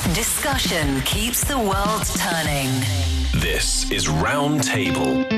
Discussion keeps the world turning. This is Roundtable.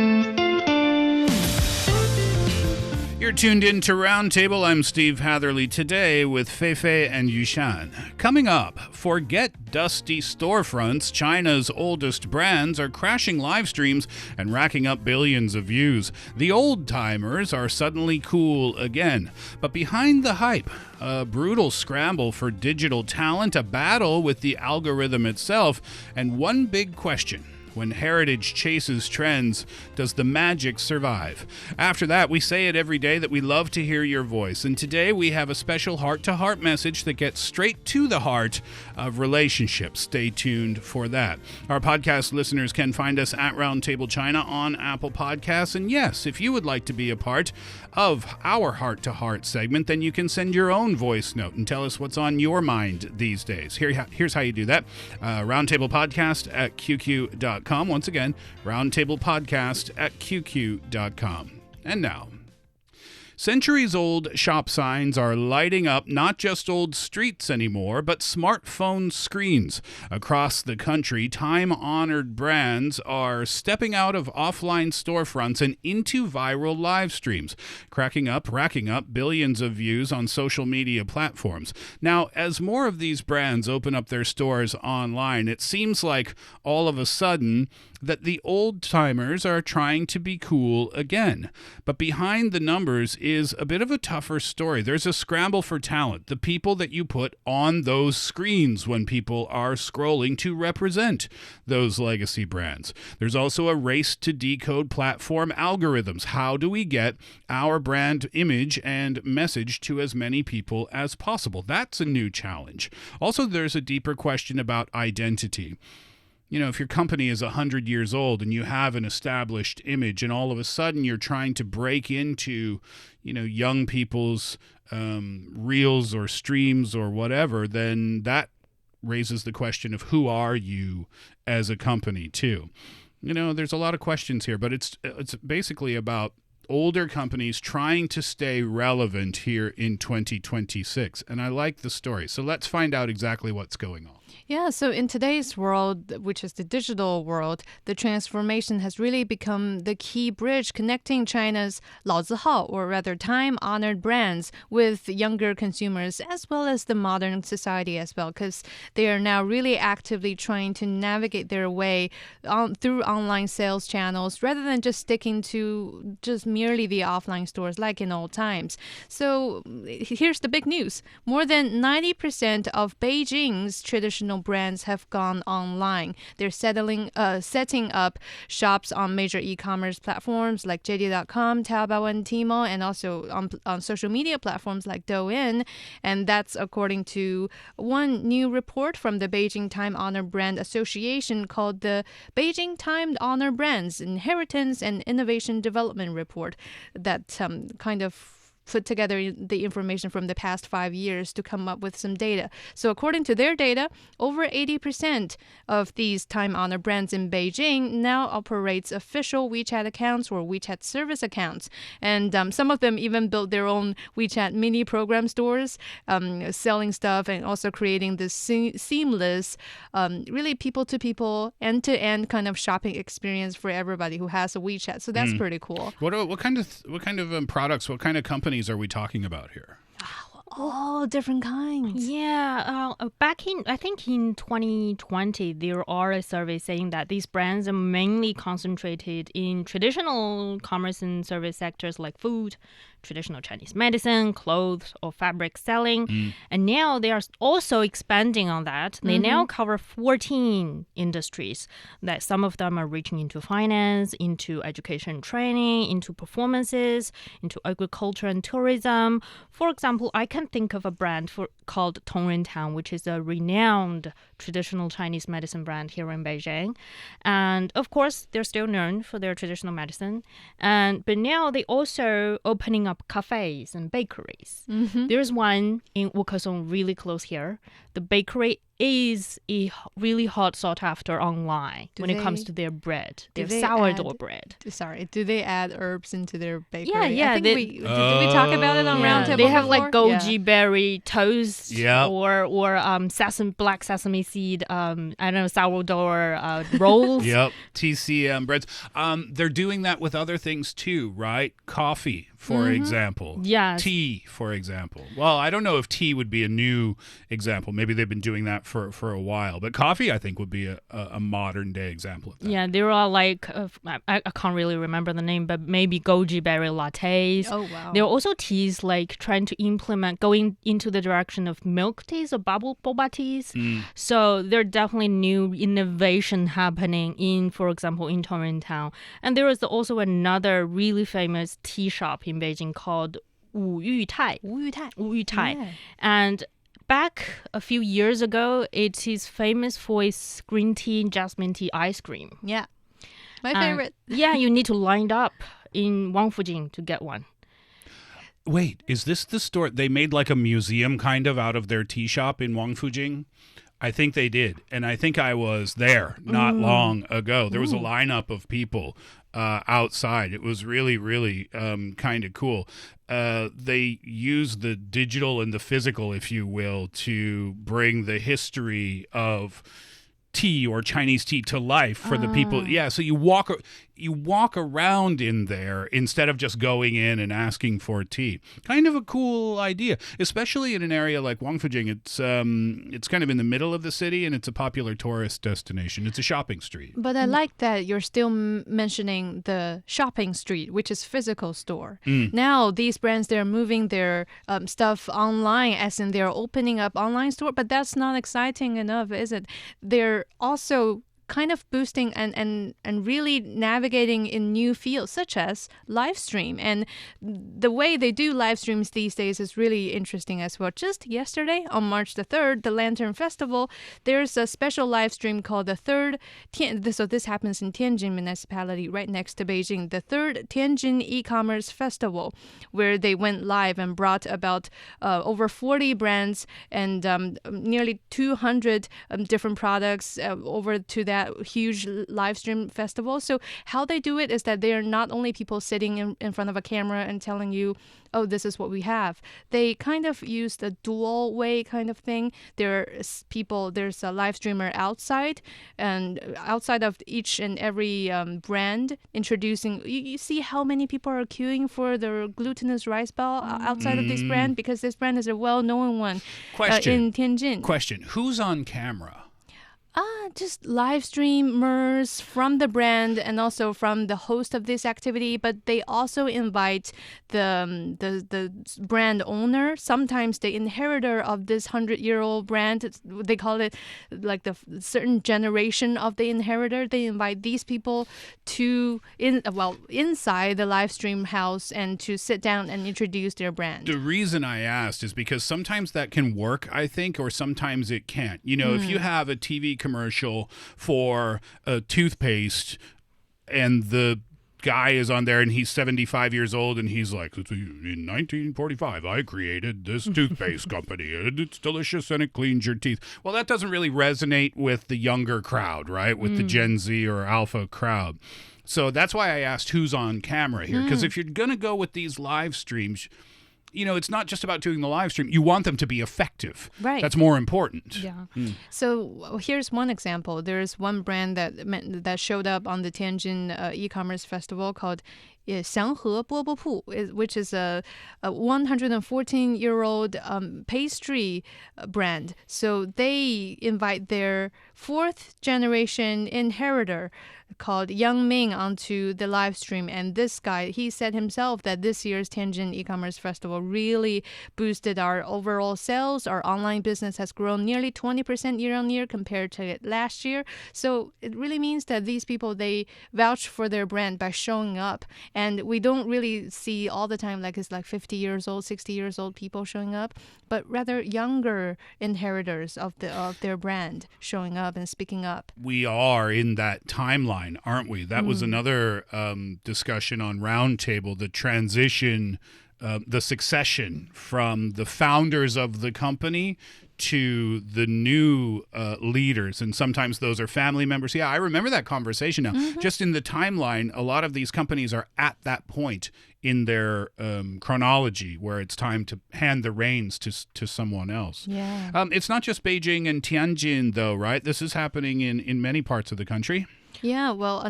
You're tuned in to Roundtable. I'm Steve Hatherley today with Fei Fei and Yushan. Coming up, forget dusty storefronts. China's oldest brands are crashing live streams and racking up billions of views. The old-timers are suddenly cool again. But behind the hype, a brutal scramble for digital talent, a battle with the algorithm itself, and one big question. When heritage chases trends, does the magic survive? After that, we say it every day that we love to hear your voice. And today we have a special heart-to-heart message that gets straight to the heart of relationships. Stay tuned for that. Our podcast listeners can find us at Roundtable China on Apple Podcasts. And yes, if you would like to be a part of our heart-to-heart segment, then you can send your own voice note and tell us what's on your mind these days. Here's how you do that. Roundtablepodcast at QQ.com. Once again, roundtablepodcast at QQ.com. And now, centuries-old shop signs are lighting up not just old streets anymore, but smartphone screens. Across the country, time-honored brands are stepping out of offline storefronts and into viral live streams, racking up billions of views on social media platforms. Now, as more of these brands open up their stores online, it seems like all of a sudden that the old-timers are trying to be cool again. But behind the numbers is a bit of a tougher story. There's a scramble for talent, the people that you put on those screens when people are scrolling to represent those legacy brands. There's also a race to decode platform algorithms. How do we get our brand image and message to as many people as possible? That's a new challenge. Also, there's a deeper question about identity. You know, if your company is 100 years old and you have an established image and all of a sudden you're trying to break into, young people's reels or streams or whatever, then that raises the question of who are you as a company too. There's a lot of questions here, but it's basically about older companies trying to stay relevant here in 2026. And I like the story. So let's find out exactly what's going on. Yeah, so in today's world, which is the digital world, the transformation has really become the key bridge connecting China's 老字号, or rather time-honored brands, with younger consumers, as well as the modern society as well, because they are now really actively trying to navigate their way through online sales channels, rather than just sticking to just merely the offline stores like in old times. So here's the big news. More than 90% of Beijing's traditional brands have gone online. They're setting up shops on major e-commerce platforms like JD.com, Taobao, and Tmall, and also on social media platforms like Douyin. And that's according to one new report from the Beijing Time-Honored Brand Association called the Beijing Time-Honored Brands Inheritance and Innovation Development Report that kind of put together the information from the past 5 years to come up with some data. So according to their data, over 80% of these time-honored brands in Beijing now operates official WeChat accounts or WeChat service accounts. And some of them even built their own WeChat mini program stores, selling stuff and also creating this seamless, really people-to-people, end-to-end kind of shopping experience for everybody who has a WeChat. So that's pretty cool. What kind of products, what kind of companies are we talking about here? All different kinds. Yeah, I think in 2020, there are a survey saying that these brands are mainly concentrated in traditional commerce and service sectors like food, traditional Chinese medicine, clothes, or fabric selling. And now they are also expanding on that. They now cover 14 industries. That some of them are reaching into finance, into education and training, into performances, into agriculture and tourism. For example, I can think of a brand called Tongrentown, which is a renowned traditional Chinese medicine brand here in Beijing. And of course, they're still known for their traditional medicine. But now they also opening up cafes and bakeries. There's one in Wukesong really close here. The bakery is really hot sought after online when it comes to their bread, their sourdough bread. Sorry, do they add herbs into their bakery? Yeah. Did we talk about it on Roundtable? They have before? like goji berry toast, Yep. or black sesame seed, I don't know, sourdough rolls. Yep, TCM breads. They're doing that with other things too, right? Coffee, for example. Yes. Tea, for example. Well, I don't know if tea would be a new example. Maybe they've been doing that for a while. But coffee, I think, would be a modern day example of that. Yeah, there are like, I can't really remember the name, but maybe goji berry lattes. Oh, wow. There are also teas like trying to going into the direction of milk teas or boba teas. So there are definitely new innovation happening in, for example, in Toronto. And there is also another really famous tea shop in Beijing called Wu Yu Tai. Yeah. And back a few years ago, it is famous for its green tea, jasmine tea ice cream. Yeah. My favorite. Yeah, you need to line up in Wangfujing to get one. Wait, is this the store? They made like a museum kind of out of their tea shop in Wangfujing? I think they did. And I think I was there not long ago. There was a lineup of people outside. It was really, really kind of cool. They use the digital and the physical, if you will, to bring the history of tea or Chinese tea to life for the people. Yeah, so you walk around in there instead of just going in and asking for tea. Kind of a cool idea, especially in an area like Wangfujing. It's kind of in the middle of the city and it's a popular tourist destination. It's a shopping street. But I like that you're still mentioning the shopping street, which is physical store. Now these brands, they're moving their stuff online, as in they're opening up online store. But that's not exciting enough, is it? They're also kind of boosting and really navigating in new fields such as live stream. And the way they do live streams these days is really interesting as well. Just yesterday on March the 3rd, the Lantern Festival, there's a special live stream called the third so this happens in Tianjin municipality right next to Beijing, the third Tianjin e-commerce festival, where they went live and brought about over 40 brands and nearly 200 different products over to that huge live stream festival. So how they do it is that they are not only people sitting in front of a camera and telling you, oh, this is what we have. They kind of use the dual way kind of thing. There's a live streamer outside, and outside of each and every brand introducing. You see how many people are queuing for the glutinous rice ball outside of this brand, because this brand is a well-known one in Tianjin. Question: who's on camera? Just live streamers from the brand and also from the host of this activity, but they also invite the brand owner, sometimes the inheritor of this 100-year-old brand. They call it like the certain generation of the inheritor. They invite these people inside the live stream house and to sit down and introduce their brand. The reason I asked is because sometimes that can work, I think, or sometimes it can't. You know, if you have a TV commercial for a toothpaste and the guy is on there and he's 75 years old and he's like, in 1945 I created this toothpaste company and it's delicious and it cleans your teeth. Well, that doesn't really resonate with the younger crowd, right? With the Gen Z or Alpha crowd. So that's why I asked who's on camera here, because if you're gonna go with these live streams, you know, it's not just about doing the live stream. You want them to be effective. Right. That's more important. Yeah. So here's one example. There's one brand that showed up on the Tianjin e-commerce festival called 祥和饽饽铺, which is a 114-year-old pastry brand. So they invite their fourth generation inheritor called Yang Ming onto the live stream. And this guy, he said himself that this year's Tianjin e-commerce festival really boosted our overall sales. Our online business has grown nearly 20% year on year compared to last year. So it really means that these people, they vouch for their brand by showing up. And we don't really see all the time like it's like 50 years old, 60 years old people showing up, but rather younger inheritors of their brand showing up and speaking up. We are in that timeline, aren't we? That was another discussion on Roundtable, the transition the succession from the founders of the company to the new leaders, and sometimes those are family members. Yeah, I remember that conversation now. Just in the timeline, a lot of these companies are at that point in their chronology where it's time to hand the reins to someone else. Yeah. It's not just Beijing and Tianjin, though, right? This is happening in many parts of the country. Yeah, well,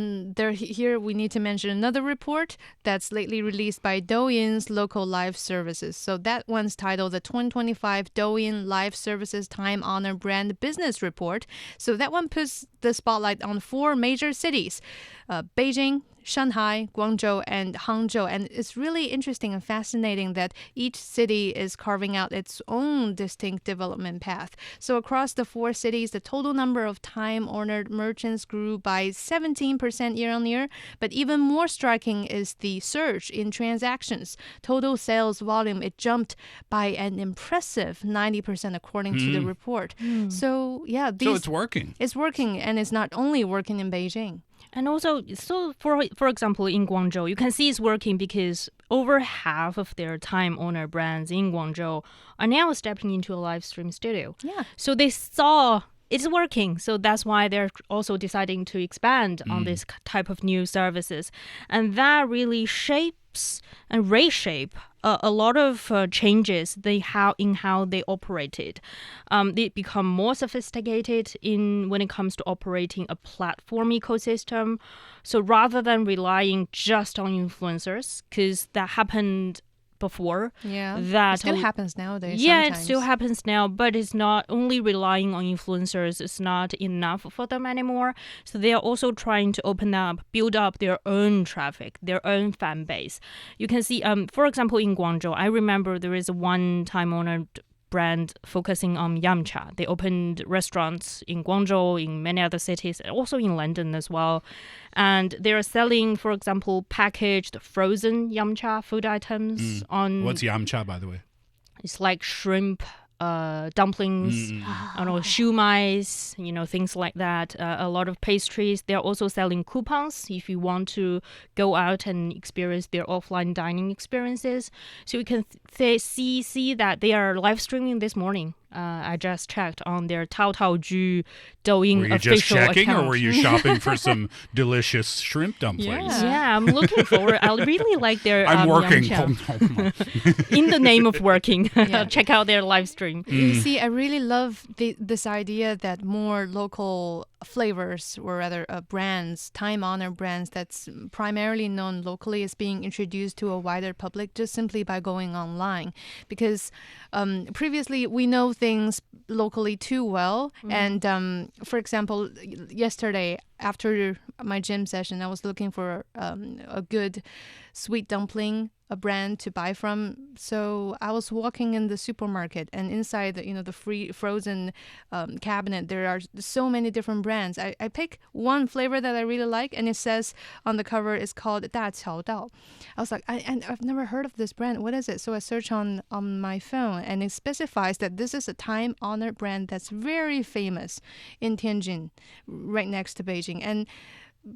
here we need to mention another report that's lately released by Douyin's local live services. So that one's titled the 2025 Douyin Live Services Time Honor Brand Business Report. So that one puts the spotlight on 4 major cities, Beijing, Shanghai, Guangzhou, and Hangzhou. And it's really interesting and fascinating that each city is carving out its own distinct development path. So across the 4 cities, the total number of time-honored merchants grew by 17% year on year. But even more striking is the surge in transactions. Total sales volume, it jumped by an impressive 90% according to the report. So yeah, So it's working. It's working, and it's not only working in Beijing. And also, so for example, in Guangzhou, you can see it's working because over half of their time-owner brands in Guangzhou are now stepping into a live stream studio. Yeah. So they saw it's working. So that's why they're also deciding to expand on this type of new services. And that really shapes and reshape a lot of changes in how they operated. They become more sophisticated when it comes to operating a platform ecosystem. So rather than relying just on influencers, because that happened before. Yeah, that it still happens nowadays. Yeah, sometimes. it still happens now, but it's not only relying on influencers. It's not enough for them anymore. So they are also trying to build up their own traffic, their own fan base. You can see, for example, in Guangzhou, I remember there is one time-honored brand focusing on yamcha. They opened restaurants in Guangzhou, in many other cities, also in London as well. And they are selling, for example, packaged frozen yamcha food items on... What's yamcha, by the way? It's like shrimp, dumplings, I don't know, shumais, things like that. A lot of pastries. They're also selling coupons if you want to go out and experience their offline dining experiences. So you can see that they are live streaming this morning. I just checked on their Taotaoju Douyin official account. Were you just checking, or were you shopping for some delicious shrimp dumplings? Yeah, I'm looking forward. I really like their I'm working. in the name of working. Check out their live stream. You see, I really love this idea that more local flavors, or rather brands, time-honored brands that's primarily known locally, is being introduced to a wider public just simply by going online. Because previously we know things locally too well. And for example, yesterday after my gym session, I was looking for a good sweet dumpling, a brand to buy from. So I was walking in the supermarket, and inside the free frozen cabinet, there are so many different brands. I pick one flavor that I really like, and it says on the cover it's called 大桥道. I was like, I've never heard of this brand. What is it? So I search on my phone, and it specifies that this is a time-honored brand that's very famous in Tianjin, right next to Beijing. And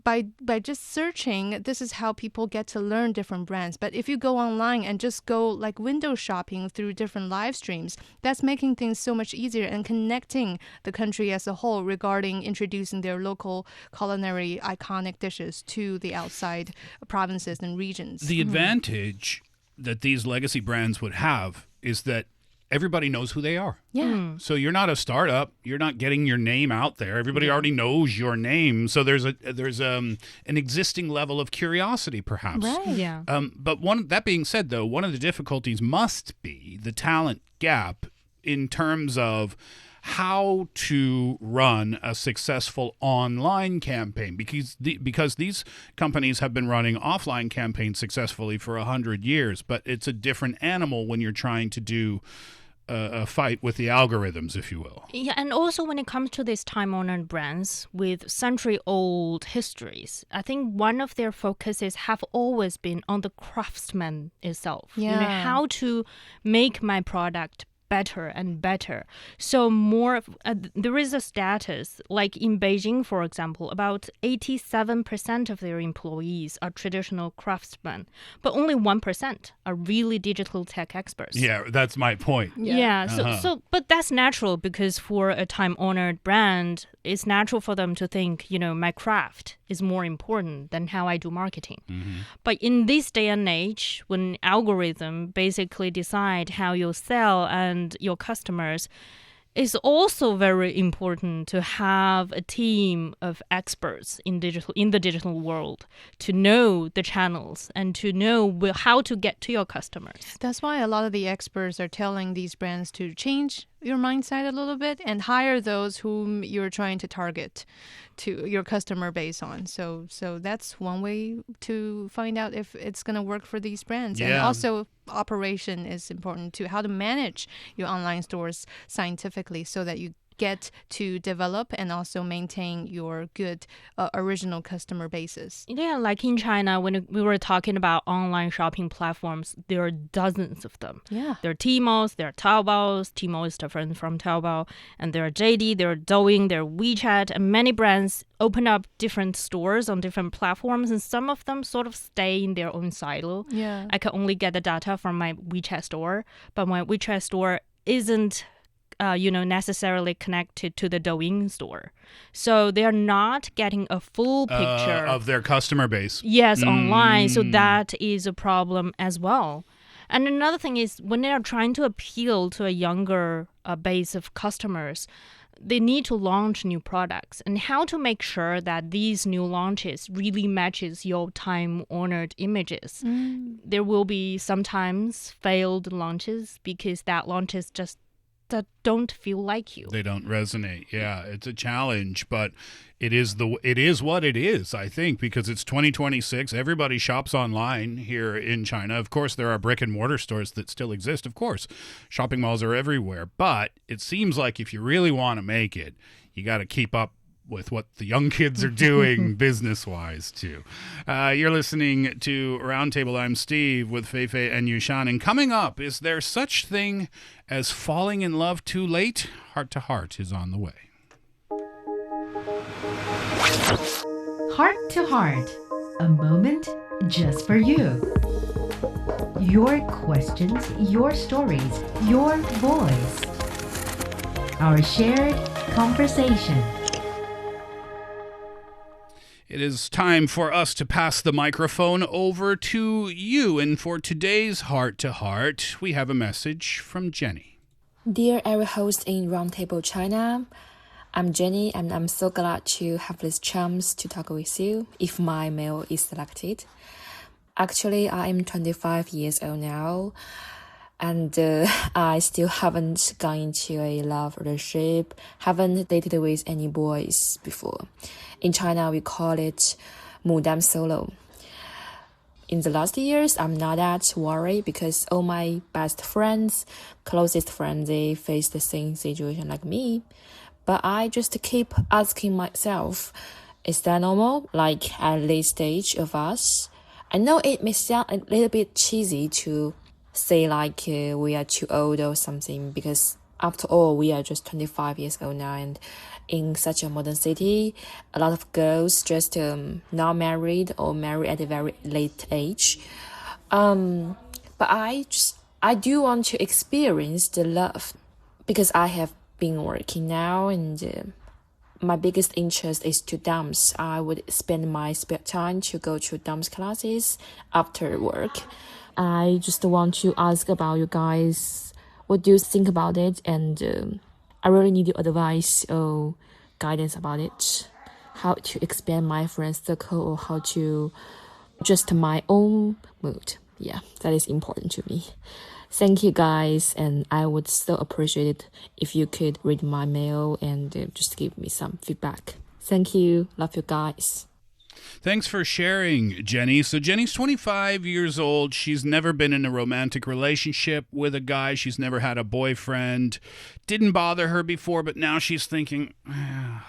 by just searching, this is how people get to learn different brands. But if you go online and just go like window shopping through different live streams, that's making things so much easier and connecting the country as a whole regarding introducing their local culinary iconic dishes to the outside provinces and regions. The advantage that these legacy brands would have is that everybody knows who they are. Yeah. So you're not a startup. You're not getting your name out there. Everybody already knows your name. So there's an existing level of curiosity, perhaps. Right. Yeah. But that being said, though, one of the difficulties must be the talent gap in terms of how to run a successful online campaign, because these companies have been running offline campaigns successfully for 100 years, but it's a different animal when you're trying to do a fight with the algorithms, if you will. Yeah, and also when it comes to these time-honored brands with century-old histories, I think one of their focuses have always been on the craftsman itself. Yeah. How to make my product better and better. So there is a status, like in Beijing, for example, about 87% of their employees are traditional craftsmen, but only 1% are really digital tech experts. Yeah, that's my point. Yeah. But that's natural because for a time-honored brand, it's natural for them to think, my craft is more important than how I do marketing. But in this day and age, when algorithm basically decide how you sell and your customers, it's also very important to have a team of experts in the digital world to know the channels and to know how to get to your customers. That's why a lot of the experts are telling these brands to change your mindset a little bit and hire those whom you're trying to target to your customer base on. So that's one way to find out if it's going to work for these brands. Yeah. And also operation is important too, how to manage your online stores scientifically so that you get to develop and also maintain your good original customer bases. Yeah, like in China, when we were talking about online shopping platforms, there are dozens of them. Yeah. There are Tmall's, there are Taobao's. Tmall is different from Taobao. And there are JD, there are Douyin, there are WeChat. And many brands open up different stores on different platforms. And some of them sort of stay in their own silo. Yeah. I can only get the data from my WeChat store. But my WeChat store isn't necessarily connected to the Douyin store. So they are not getting a full picture of their customer base. Yes, online. So that is a problem as well. And another thing is when they are trying to appeal to a younger base of customers, they need to launch new products and how to make sure that these new launches really matches your time-honored images. There will be sometimes failed launches because that launches just that don't feel like you. They don't resonate. Yeah, it's a challenge, but it is what it is, I think, because it's 2026. Everybody shops online here in China. Of course, there are brick and mortar stores that still exist. Of course, shopping malls are everywhere, but it seems like if you really want to make it, you got to keep up with what the young kids are doing business-wise, too. You're listening to Roundtable. I'm Steve with Fei Fei and Yushan. And coming up, is there such thing as falling in love too late? Heart to Heart is on the way. Heart to Heart, a moment just for you. Your questions, your stories, your voice. Our shared conversation. It is time for us to pass the microphone over to you. And for today's Heart to Heart, we have a message from Jenny. Dear every host in Roundtable China, I'm Jenny and I'm so glad to have this chance to talk with you if my mail is selected. Actually, I am 25 years old now and I still haven't gone into a love relationship, haven't dated with any boys before. In China, we call it 牡丹 solo. In the last years, I'm not that worried because all my best friends, closest friends, they face the same situation like me. But I just keep asking myself, is that normal? Like at this stage of us? I know it may sound a little bit cheesy to say like we are too old or something because after all, we are just 25 years old now and in such a modern city, a lot of girls just not married or married at a very late age. But I do want to experience the love because I have been working now and my biggest interest is to dance. I would spend my spare time to go to dance classes after work. I just want to ask about you guys. What do you think about it? And I really need your advice or guidance about it. How to expand my friend circle or how to adjust my own mood. Yeah, that is important to me. Thank you guys, and I would so appreciate it if you could read my mail and just give me some feedback. Thank you. Love you guys. Thanks for sharing, Jenny. So Jenny's 25 years old. She's never been in a romantic relationship with a guy. She's never had a boyfriend. Didn't bother her before, but now she's thinking, I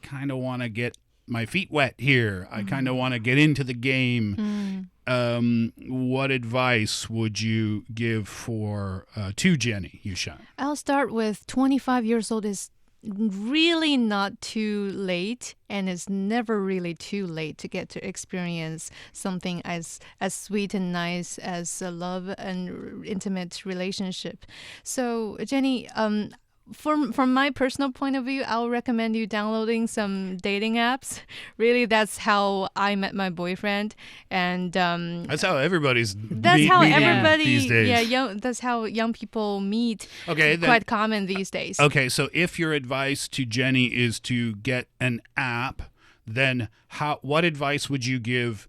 kind of want to get my feet wet here. I kind of want to get into the game. What advice would you give to Jenny Yushan? I'll start with 25 years old is really not too late, and it's never really too late to get to experience something as sweet and nice as a love and intimate relationship. So Jenny, from my personal point of view, I'll recommend you downloading some dating apps. Really, that's how I met my boyfriend, and that's how everybody's. That's how everybody. These days. That's how young people meet. Okay, quite common these days. Okay, so if your advice to Jenny is to get an app, then what advice would you give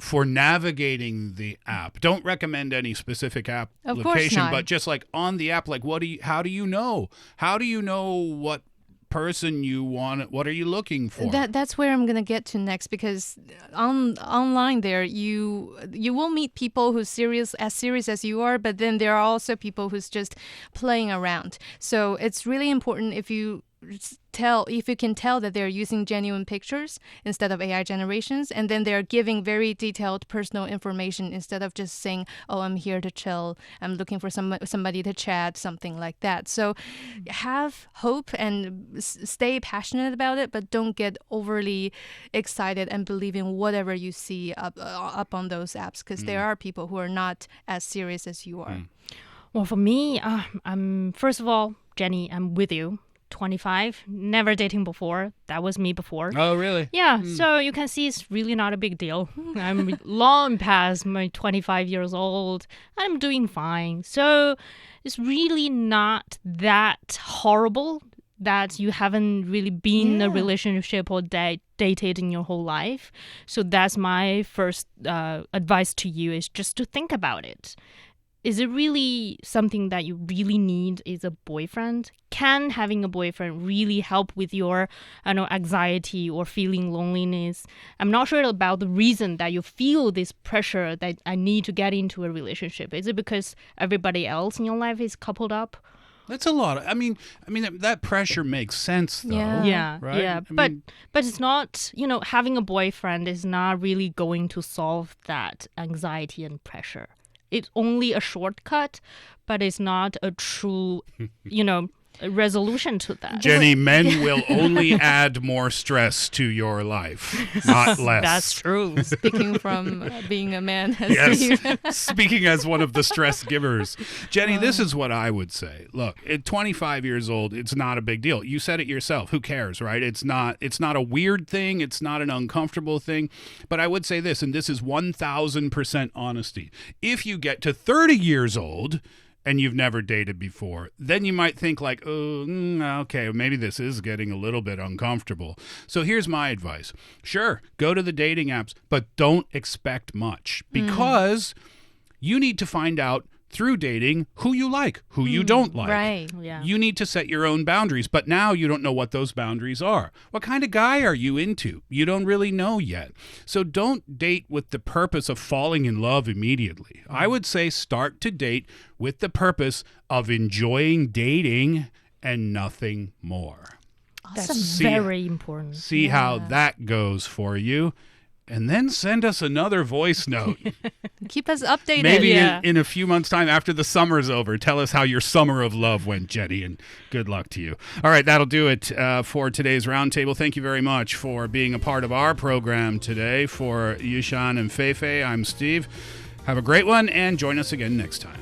for navigating the app? Don't recommend any specific application, but just like on the app, like how do you know? How do you know what person you want? What are you looking for? That's where I'm gonna get to next, because online there you will meet people who's serious as you are, but then there are also people who's just playing around. So it's really important if you can tell that they're using genuine pictures instead of AI generations, and then they're giving very detailed personal information instead of just saying, oh, I'm here to chill, I'm looking for somebody to chat, something like that. So have hope and stay passionate about it, but don't get overly excited and believe in whatever you see up on those apps, because there are people who are not as serious as you are. Well, for me, I'm first of all, Jenny, I'm with you. 25, never dating before. That was me before. Oh, really? Yeah, so you can see it's really not a big deal. I'm long past my 25 years old. I'm doing fine. So it's really not that horrible that you haven't really been in a relationship or dated in your whole life. So that's my first advice to you, is just to think about it. Is it really something that you really need is a boyfriend? Can having a boyfriend really help with your anxiety or feeling loneliness? I'm not sure about the reason that you feel this pressure that I need to get into a relationship. Is it because everybody else in your life is coupled up? That's a lot. I mean, that pressure makes sense, though. Yeah, right? yeah. But it's not, having a boyfriend is not really going to solve that anxiety and pressure. It's only a shortcut, but it's not a true, resolution to that. Jenny, men will only add more stress to your life, not less. That's true. Speaking from being a man. Yes, speaking as one of the stress givers. Jenny, this is what I would say. Look, at 25 years old, it's not a big deal. You said it yourself. Who cares, right? It's not a weird thing. It's not an uncomfortable thing. But I would say this, and this is 1,000% honesty. If you get to 30 years old and you've never dated before, then you might think like, okay, maybe this is getting a little bit uncomfortable. So here's my advice. Sure, go to the dating apps, but don't expect much, because you need to find out through dating who you like, who you don't like. Right. Yeah. You need to set your own boundaries, but now you don't know what those boundaries are. What kind of guy are you into? You don't really know yet. So don't date with the purpose of falling in love immediately. I would say start to date with the purpose of enjoying dating and nothing more. That's very important. See how that goes for you. And then send us another voice note. Keep us updated. Maybe in a few months' time after the summer's over. Tell us how your summer of love went, Jenny, and good luck to you. All right, that'll do it for today's Roundtable. Thank you very much for being a part of our program today. For Yushan and Fei Fei, I'm Steve. Have a great one, and join us again next time.